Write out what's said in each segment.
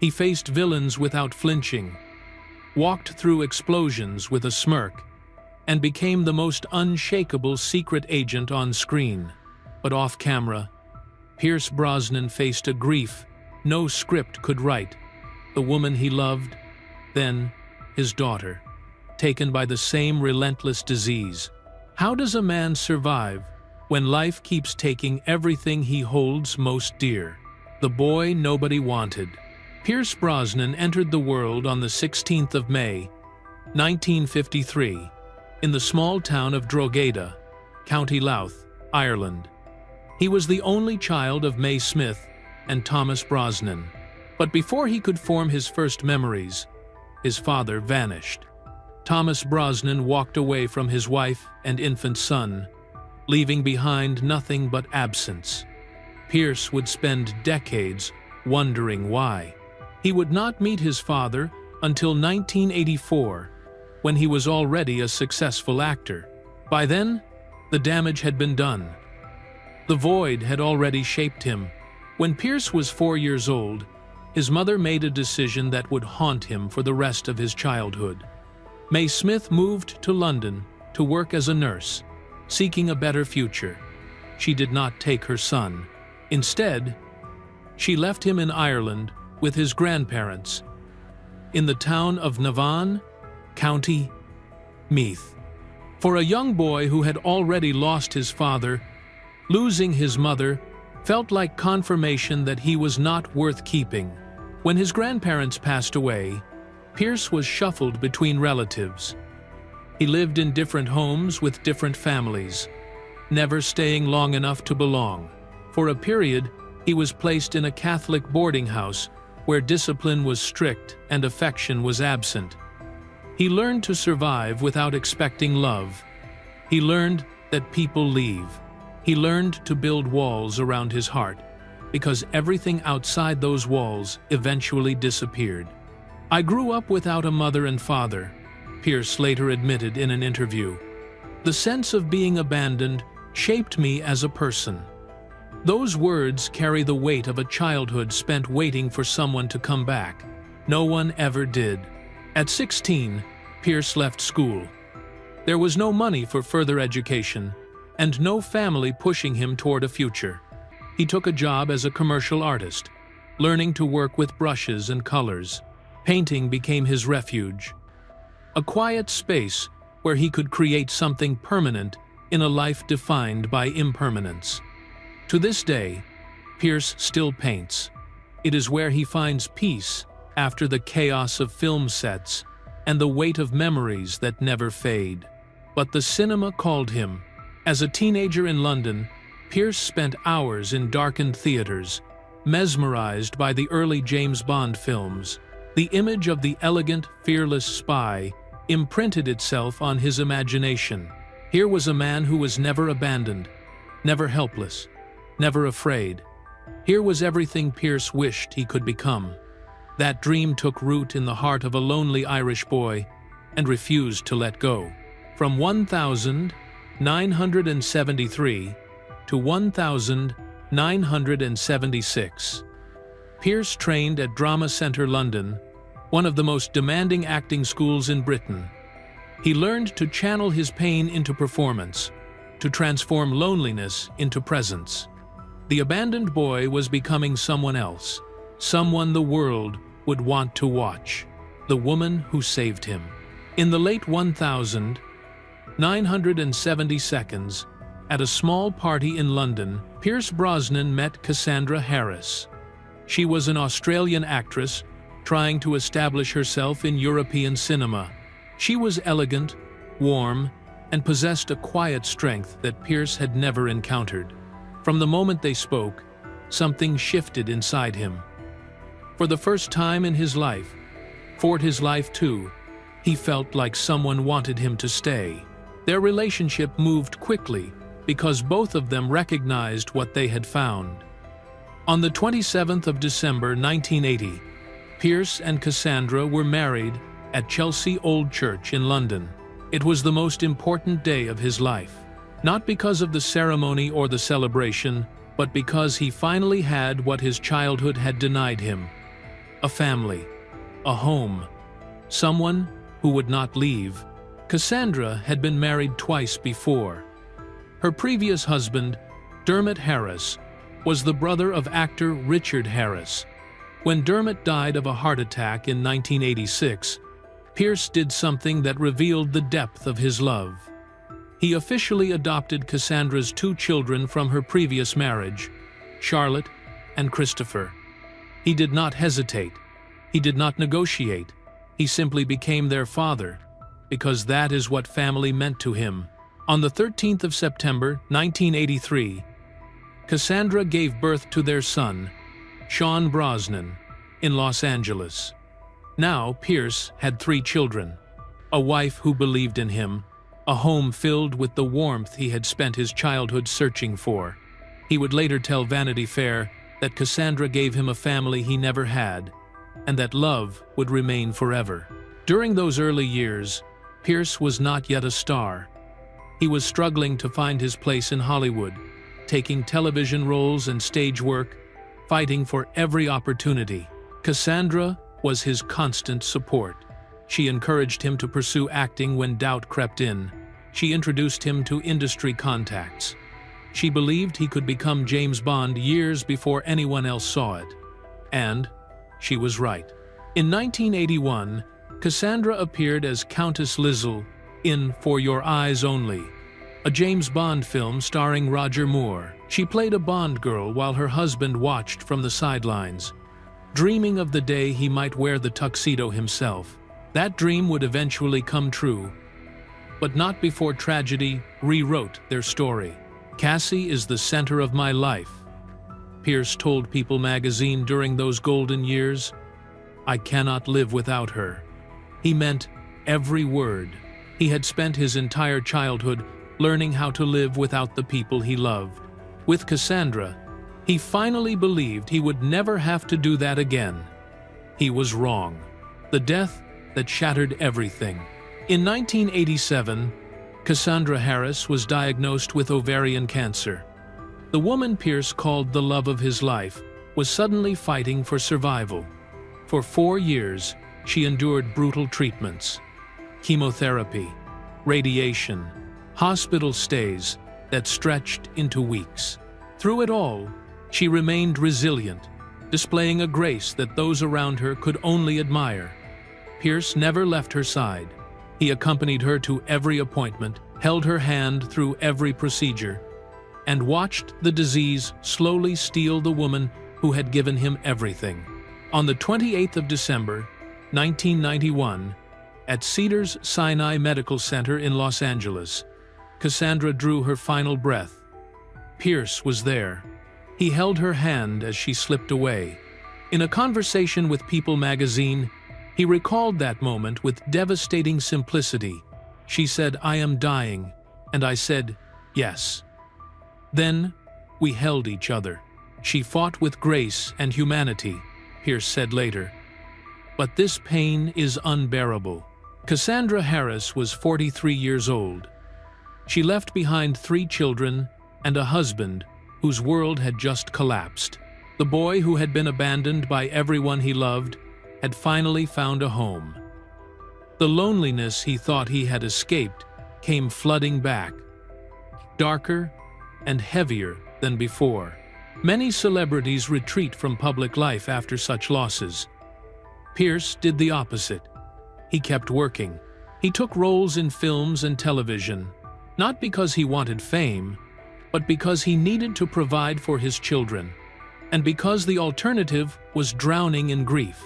He faced villains without flinching, walked through explosions with a smirk, and became the most unshakable secret agent on screen. But off camera, Pierce Brosnan faced a grief no script could write. The woman he loved, then his daughter, taken by the same relentless disease. How does a man survive when life keeps taking everything he holds most dear? The boy nobody wanted. Pierce Brosnan entered the world on the 16th of May, 1953, in the small town of Drogheda, County Louth, Ireland. He was the only child of May Smith and Thomas Brosnan. But before he could form his first memories, his father vanished. Thomas Brosnan walked away from his wife and infant son, leaving behind nothing but absence. Pierce would spend decades wondering why. He would not meet his father until 1984, when he was already a successful actor. By then, the damage had been done. The void had already shaped him. When Pierce was 4 years old, his mother made a decision that would haunt him for the rest of his childhood. May Smith moved to London to work as a nurse, seeking a better future. She did not take her son. Instead, she left him in Ireland with his grandparents, in the town of Navan, County Meath. For a young boy who had already lost his father, losing his mother felt like confirmation that he was not worth keeping. When his grandparents passed away, Pierce was shuffled between relatives. He lived in different homes with different families, never staying long enough to belong. For a period, he was placed in a Catholic boarding house where discipline was strict and affection was absent. He learned to survive without expecting love. He learned that people leave. He learned to build walls around his heart, because everything outside those walls eventually disappeared. "I grew up without a mother and father," Pierce later admitted in an interview. "The sense of being abandoned shaped me as a person." Those words carry the weight of a childhood spent waiting for someone to come back. No one ever did. At 16, Pierce left school. There was no money for further education, and no family pushing him toward a future. He took a job as a commercial artist, learning to work with brushes and colors. Painting became his refuge, a quiet space where he could create something permanent in a life defined by impermanence. To this day, Pierce still paints. It is where he finds peace after the chaos of film sets and the weight of memories that never fade. But the cinema called him. As a teenager in London, Pierce spent hours in darkened theaters, mesmerized by the early James Bond films. The image of the elegant, fearless spy imprinted itself on his imagination. Here was a man who was never abandoned, never helpless, never afraid. Here was everything Pierce wished he could become. That dream took root in the heart of a lonely Irish boy and refused to let go. From 1973 to 1976, Pierce trained at Drama Centre London, one of the most demanding acting schools in Britain. He learned to channel his pain into performance, to transform loneliness into presence. The abandoned boy was becoming someone else, someone the world would want to watch, the woman who saved him. In the late 1972, at a small party in London, Pierce Brosnan met Cassandra Harris. She was an Australian actress trying to establish herself in European cinema. She was elegant, warm, and possessed a quiet strength that Pierce had never encountered. From the moment they spoke, something shifted inside him. For the first time in his life, for his life too, he felt like someone wanted him to stay. Their relationship moved quickly because both of them recognized what they had found. On the 27th of December 1980, Pierce and Cassandra were married at Chelsea Old Church in London. It was the most important day of his life, not because of the ceremony or the celebration, but because he finally had what his childhood had denied him: a family, a home, someone who would not leave. Cassandra had been married twice before. Her previous husband, Dermot Harris, was the brother of actor Richard Harris. When Dermot died of a heart attack in 1986, Pierce did something that revealed the depth of his love. He officially adopted Cassandra's 2 children from her previous marriage, Charlotte and Christopher. He did not hesitate. He did not negotiate. He simply became their father, because that is what family meant to him. On the 13th of September, 1983, Cassandra gave birth to their son, Sean Brosnan, in Los Angeles. Now Pierce had 3 children, a wife who believed in him, a home filled with the warmth he had spent his childhood searching for. He would later tell Vanity Fair that Cassandra gave him a family he never had, and that love would remain forever. During those early years, Pierce was not yet a star. He was struggling to find his place in Hollywood, taking television roles and stage work, fighting for every opportunity. Cassandra was his constant support. She encouraged him to pursue acting when doubt crept in. She introduced him to industry contacts. She believed he could become James Bond years before anyone else saw it. And she was right. In 1981, Cassandra appeared as Countess Lizzle in For Your Eyes Only, a James Bond film starring Roger Moore. She played a Bond girl while her husband watched from the sidelines, dreaming of the day he might wear the tuxedo himself. That dream would eventually come true, but not before tragedy rewrote their story. "Cassie is the center of my life," Pierce told People magazine during those golden years. "I cannot live without her." He meant every word. He had spent his entire childhood learning how to live without the people he loved. With Cassandra, he finally believed he would never have to do that again. He was wrong. The death that shattered everything. In 1987, Cassandra Harris was diagnosed with ovarian cancer. The woman Pierce called the love of his life was suddenly fighting for survival. For 4 years, she endured brutal treatments, chemotherapy, radiation, hospital stays that stretched into weeks. Through it all, she remained resilient, displaying a grace that those around her could only admire. Pierce never left her side. He accompanied her to every appointment, held her hand through every procedure, and watched the disease slowly steal the woman who had given him everything. On the 28th of December, 1991, at Cedars-Sinai Medical Center in Los Angeles, Cassandra drew her final breath. Pierce was there. He held her hand as she slipped away. In a conversation with People magazine, he recalled that moment with devastating simplicity. She said, "I am dying," and I said, "Yes." Then, we held each other. She fought with grace and humanity, Pierce said later. But this pain is unbearable. Cassandra Harris was 43 years old. She left behind 3 children and a husband whose world had just collapsed. The boy who had been abandoned by everyone he loved had finally found a home. The loneliness he thought he had escaped came flooding back, darker and heavier than before. Many celebrities retreat from public life after such losses. Pierce did the opposite. He kept working. He took roles in films and television, not because he wanted fame, but because he needed to provide for his children, and because the alternative was drowning in grief.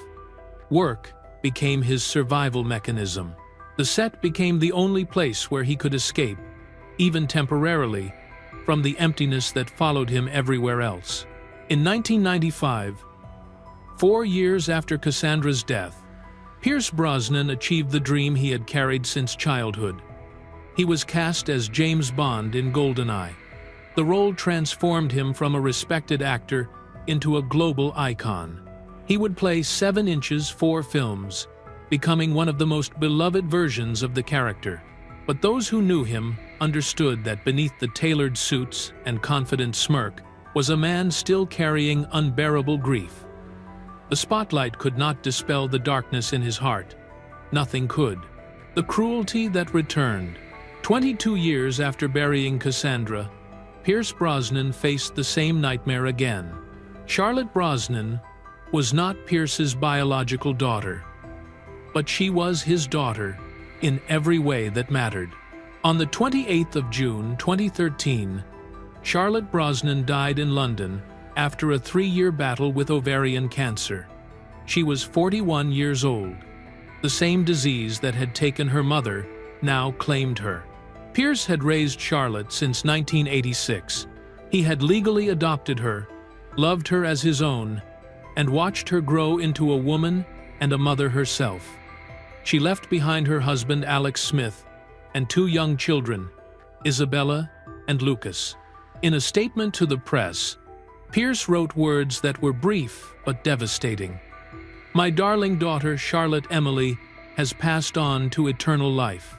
Work became his survival mechanism. The set became the only place where he could escape, even temporarily, from the emptiness that followed him everywhere else. In 1995, 4 years after Cassandra's death, Pierce Brosnan achieved the dream he had carried since childhood. He was cast as James Bond in GoldenEye. The role transformed him from a respected actor into a global icon. He would play 7 inches 4 films, becoming one of the most beloved versions of the character. But those who knew him understood that beneath the tailored suits and confident smirk was a man still carrying unbearable grief. The spotlight could not dispel the darkness in his heart. Nothing could. The cruelty that returned. 22 years after burying Cassandra, Pierce Brosnan faced the same nightmare again. Charlotte Brosnan was not Pierce's biological daughter, but she was his daughter in every way that mattered. On the 28th of June 2013, Charlotte Brosnan died in London after a 3-year battle with ovarian cancer. She was 41 years old. The same disease that had taken her mother now claimed her. Pierce had raised Charlotte since 1986. He had legally adopted her, loved her as his own, and watched her grow into a woman and a mother herself. She left behind her husband Alex Smith and 2 young children, Isabella and Lucas. In a statement to the press, Pierce wrote words that were brief but devastating. "My darling daughter Charlotte Emily has passed on to eternal life.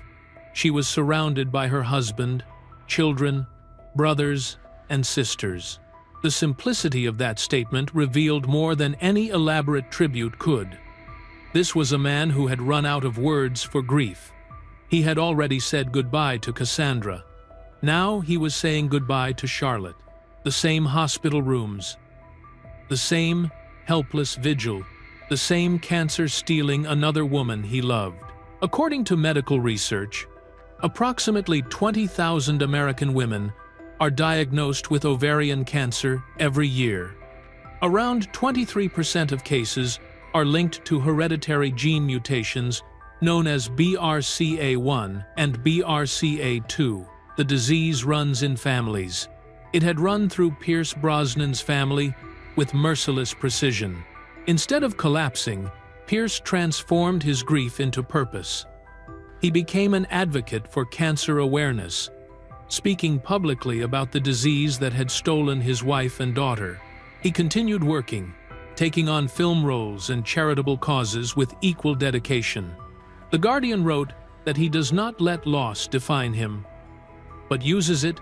She was surrounded by her husband, children, brothers, and sisters." The simplicity of that statement revealed more than any elaborate tribute could. This was a man who had run out of words for grief. He had already said goodbye to Cassandra. Now he was saying goodbye to Charlotte. The same hospital rooms, the same helpless vigil, the same cancer stealing another woman he loved. According to medical research, approximately 20,000 American women are diagnosed with ovarian cancer every year. Around 23% of cases are linked to hereditary gene mutations known as BRCA1 and BRCA2. The disease runs in families. It had run through Pierce Brosnan's family with merciless precision. Instead of collapsing, Pierce transformed his grief into purpose. He became an advocate for cancer awareness, speaking publicly about the disease that had stolen his wife and daughter. He continued working, taking on film roles and charitable causes with equal dedication. The Guardian wrote that he does not let loss define him, but uses it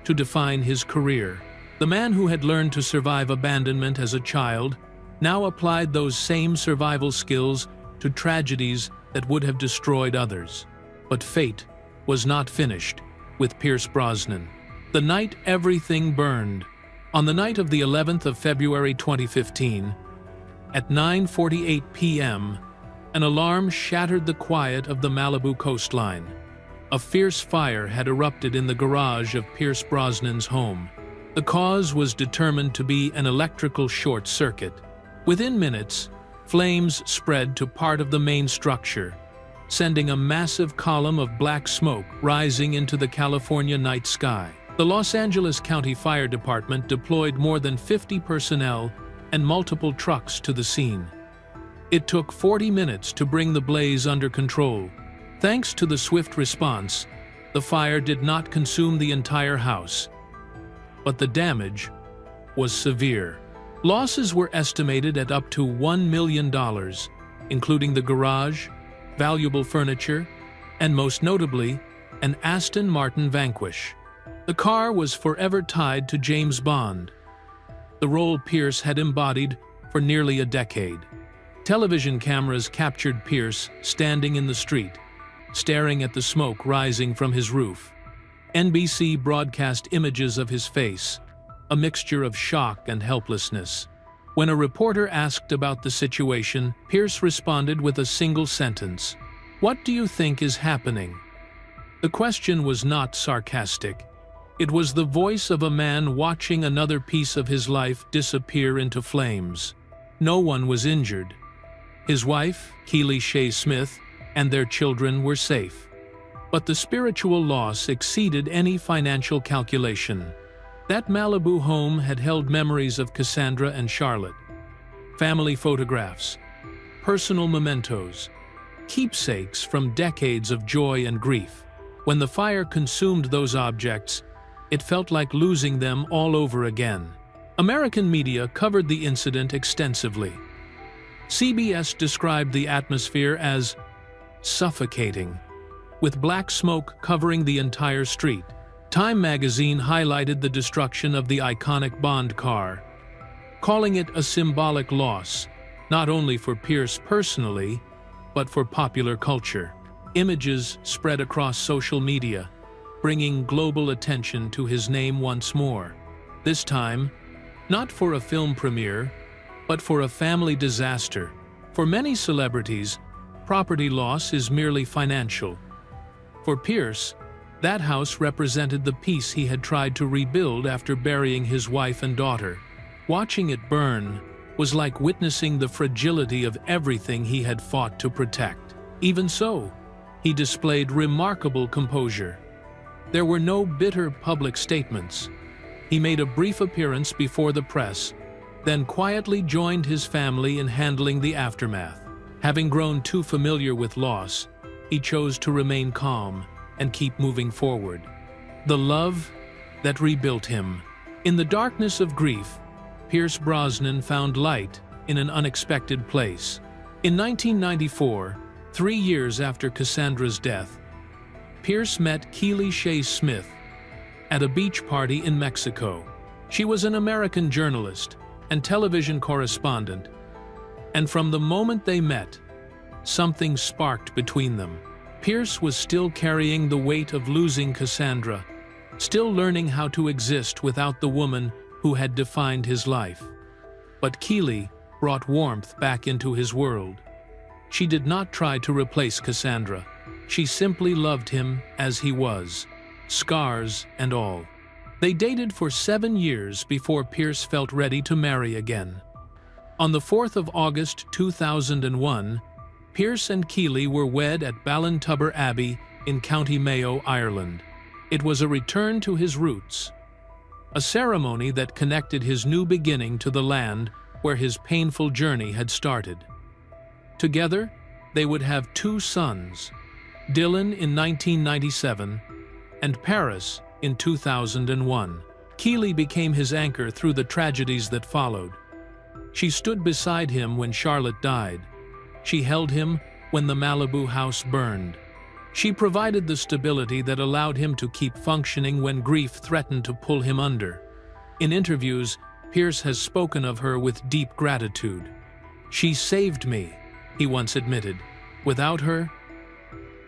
to define his career. The man who had learned to survive abandonment as a child now applied those same survival skills to tragedies that would have destroyed others. But fate was not finished with Pierce Brosnan. The night everything burned. On the night of the 11th of February 2015, at 9:48 p.m., an alarm shattered the quiet of the Malibu coastline. A fierce fire had erupted in the garage of Pierce Brosnan's home. The cause was determined to be an electrical short circuit. Within minutes, flames spread to part of the main structure, sending a massive column of black smoke rising into the California night sky. The Los Angeles County Fire Department deployed more than 50 personnel and multiple trucks to the scene. It took 40 minutes to bring the blaze under control. Thanks to the swift response, the fire did not consume the entire house, but the damage was severe. Losses were estimated at up to $1 million, including the garage, valuable furniture, and most notably, an Aston Martin Vanquish. The car was forever tied to James Bond, the role Pierce had embodied for nearly a decade. Television cameras captured Pierce standing in the street, staring at the smoke rising from his roof. NBC broadcast images of his face, a mixture of shock and helplessness. When a reporter asked about the situation, Pierce responded with a single sentence: "What do you think is happening?" The question was not sarcastic. It was the voice of a man watching another piece of his life disappear into flames. No one was injured. His wife, Keely Shea Smith, and their children were safe. But the spiritual loss exceeded any financial calculation. That Malibu home had held memories of Cassandra and Charlotte, family photographs, personal mementos, keepsakes from decades of joy and grief. When the fire consumed those objects, it felt like losing them all over again. American media covered the incident extensively. CBS described the atmosphere as suffocating, with black smoke covering the entire street. Time magazine highlighted the destruction of the iconic Bond car, calling it a symbolic loss, not only for Pierce personally, but for popular culture. Images spread across social media, bringing global attention to his name once more. This time, not for a film premiere, but for a family disaster. For many celebrities, property loss is merely financial. For Pierce, that house represented the peace he had tried to rebuild after burying his wife and daughter. Watching it burn was like witnessing the fragility of everything he had fought to protect. Even so, he displayed remarkable composure. There were no bitter public statements. He made a brief appearance before the press, then quietly joined his family in handling the aftermath. Having grown too familiar with loss, he chose to remain calm and keep moving forward. The love that rebuilt him. In the darkness of grief, Pierce Brosnan found light in an unexpected place. In 1994, 3 years after Cassandra's death, Pierce met Keely Shea Smith at a beach party in Mexico. She was an American journalist and television correspondent, and from the moment they met, something sparked between them. Pierce was still carrying the weight of losing Cassandra, still learning how to exist without the woman who had defined his life. But Keely brought warmth back into his world. She did not try to replace Cassandra. She simply loved him as he was, scars and all. They dated for 7 years before Pierce felt ready to marry again. On the 4th of August 2001, Pierce and Keely were wed at Ballintubber Abbey in County Mayo, Ireland. It was a return to his roots, a ceremony that connected his new beginning to the land where his painful journey had started. Together, they would have 2 sons, Dylan in 1997 and Paris in 2001. Keely became his anchor through the tragedies that followed. She stood beside him when Charlotte died. She held him when the Malibu house burned. She provided the stability that allowed him to keep functioning when grief threatened to pull him under. In interviews, Pierce has spoken of her with deep gratitude. "She saved me," he once admitted. "Without her,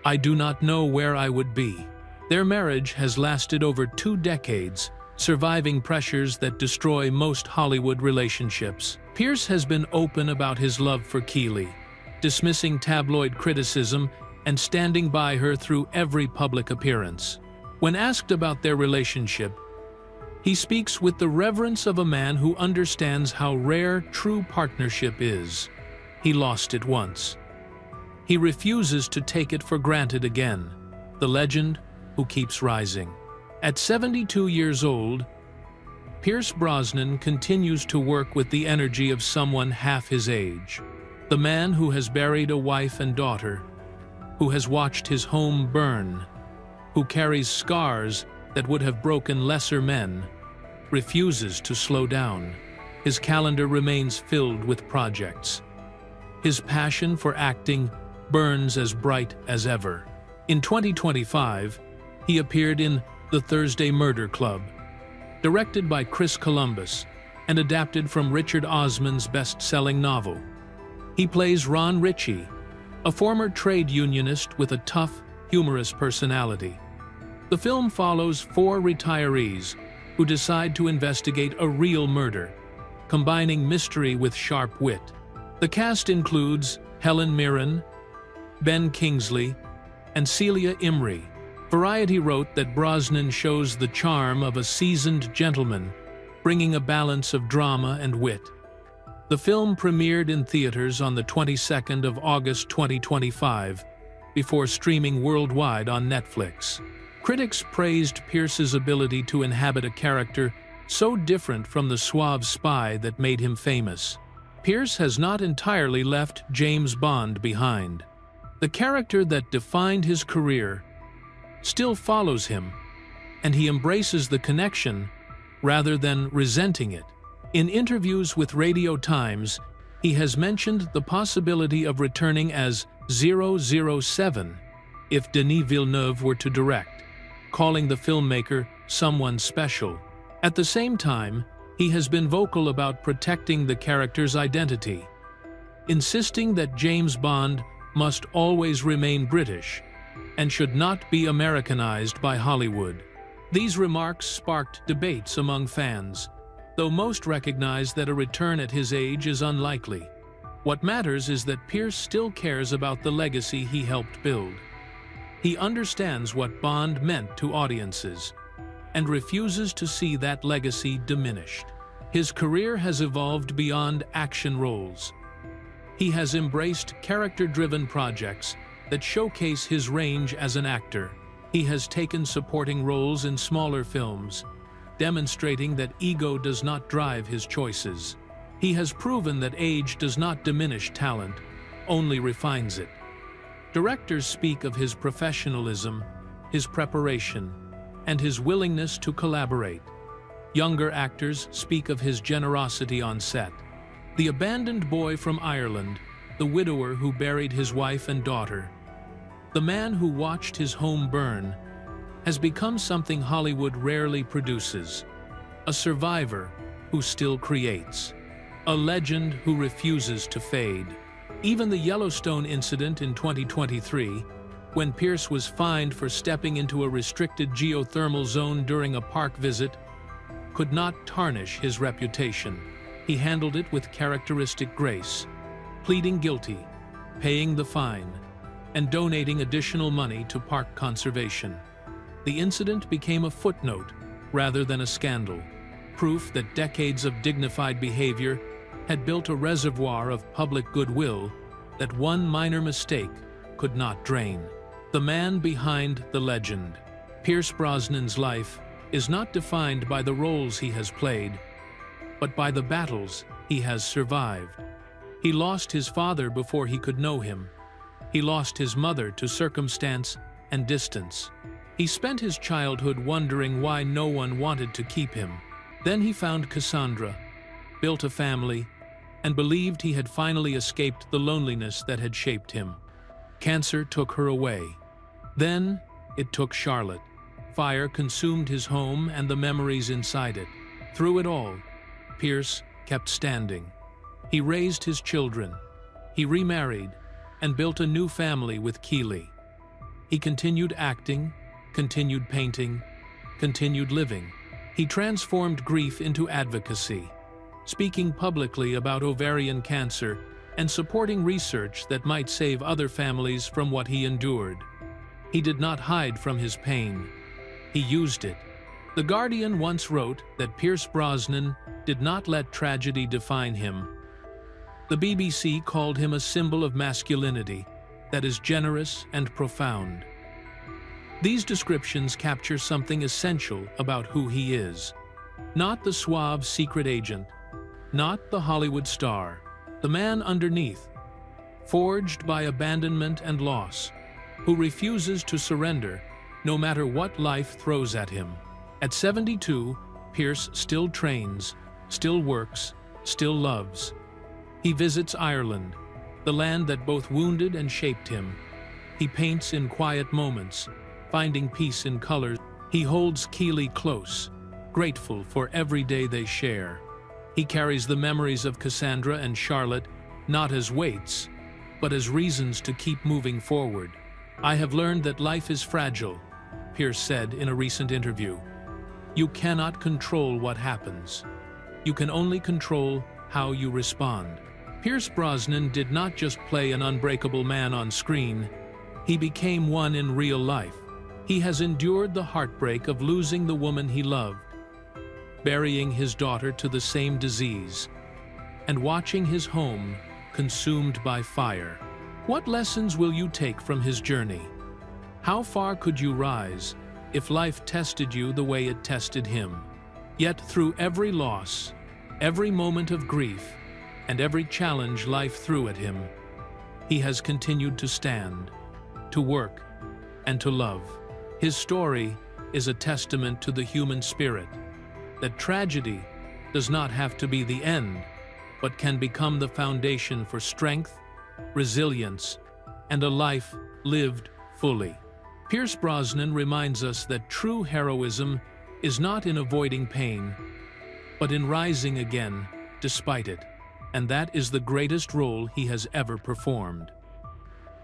I do not know where I would be." Their marriage has lasted over 2 decades, surviving pressures that destroy most Hollywood relationships. Pierce has been open about his love for Keely, dismissing tabloid criticism and standing by her through every public appearance. When asked about their relationship, he speaks with the reverence of a man who understands how rare true partnership is. He lost it once. He refuses to take it for granted again. The legend who keeps rising. At 72 years old, Pierce Brosnan continues to work with the energy of someone half his age. The man who has buried a wife and daughter, who has watched his home burn, who carries scars that would have broken lesser men, refuses to slow down. His calendar remains filled with projects. His passion for acting burns as bright as ever. In 2025, he appeared in The Thursday Murder Club, directed by Chris Columbus and adapted from Richard Osman's best-selling novel. He plays Ron Ritchie, a former trade unionist with a tough, humorous personality. The film follows 4 retirees who decide to investigate a real murder, combining mystery with sharp wit. The cast includes Helen Mirren, Ben Kingsley, and Celia Imrie. Variety wrote that Brosnan shows the charm of a seasoned gentleman, bringing a balance of drama and wit. The film premiered in theaters on the 22nd of August 2025, before streaming worldwide on Netflix. Critics praised Pierce's ability to inhabit a character so different from the suave spy that made him famous. Pierce has not entirely left James Bond behind. The character that defined his career still follows him, and he embraces the connection rather than resenting it. In interviews with Radio Times, he has mentioned the possibility of returning as 007 if Denis Villeneuve were to direct, calling the filmmaker someone special. At the same time, he has been vocal about protecting the character's identity. insisting that James Bond must always remain British and should not be Americanized by Hollywood. These remarks sparked debates among fans, though most recognize that a return at his age is unlikely. What matters is that Pierce still cares about the legacy he helped build. He understands what Bond meant to audiences and refuses to see that legacy diminished. His career has evolved beyond action roles. He has embraced character-driven projects that showcase his range as an actor. He has taken supporting roles in smaller films, demonstrating that ego does not drive his choices. He has proven that age does not diminish talent, only refines it. Directors speak of his professionalism, his preparation, and his willingness to collaborate. Younger actors speak of his generosity on set. The abandoned boy from Ireland, the widower who buried his wife and daughter, the man who watched his home burn, has become something Hollywood rarely produces. A survivor who still creates. A legend who refuses to fade. Even the Yellowstone incident in 2023, when Pierce was fined for stepping into a restricted geothermal zone during a park visit, could not tarnish his reputation. He handled it with characteristic grace, pleading guilty, paying the fine, and donating additional money to park conservation. The incident became a footnote rather than a scandal, proof that decades of dignified behavior had built a reservoir of public goodwill that one minor mistake could not drain. The man behind the legend. Pierce Brosnan's life is not defined by the roles he has played, but by the battles he has survived. He lost his father before he could know him. He lost his mother to circumstance and distance. He spent his childhood wondering why no one wanted to keep him. Then he found Cassandra, built a family, and believed he had finally escaped the loneliness that had shaped him. Cancer took her away. Then it took Charlotte. Fire consumed his home and the memories inside it. Through it all, Pierce kept standing. He raised his children. He remarried and built a new family with Keeley. He continued acting, continued painting, continued living. He transformed grief into advocacy, speaking publicly about ovarian cancer and supporting research that might save other families from what he endured. He did not hide from his pain. He used it. The Guardian once wrote that Pierce Brosnan did not let tragedy define him. The BBC called him a symbol of masculinity that is generous and profound. These descriptions capture something essential about who he is. Not the suave secret agent, not the Hollywood star, the man underneath, forged by abandonment and loss, who refuses to surrender no matter what life throws at him. At 72, Pierce still trains, still works, still loves. He visits Ireland, the land that both wounded and shaped him. He paints in quiet moments, finding peace in colors. He holds Keeley close, grateful for every day they share. He carries the memories of Cassandra and Charlotte not as weights, but as reasons to keep moving forward. "I have learned that life is fragile," Pierce said in a recent interview. "You cannot control what happens. You can only control how you respond." Pierce Brosnan did not just play an unbreakable man on screen, he became one in real life. He has endured the heartbreak of losing the woman he loved, burying his daughter to the same disease, and watching his home consumed by fire. What lessons will you take from his journey? How far could you rise if life tested you the way it tested him? Yet through every loss, every moment of grief, and every challenge life threw at him, he has continued to stand, to work, and to love. His story is a testament to the human spirit, that tragedy does not have to be the end, but can become the foundation for strength, resilience, and a life lived fully. Pierce Brosnan reminds us that true heroism is not in avoiding pain, but in rising again despite it. and that is the greatest role he has ever performed.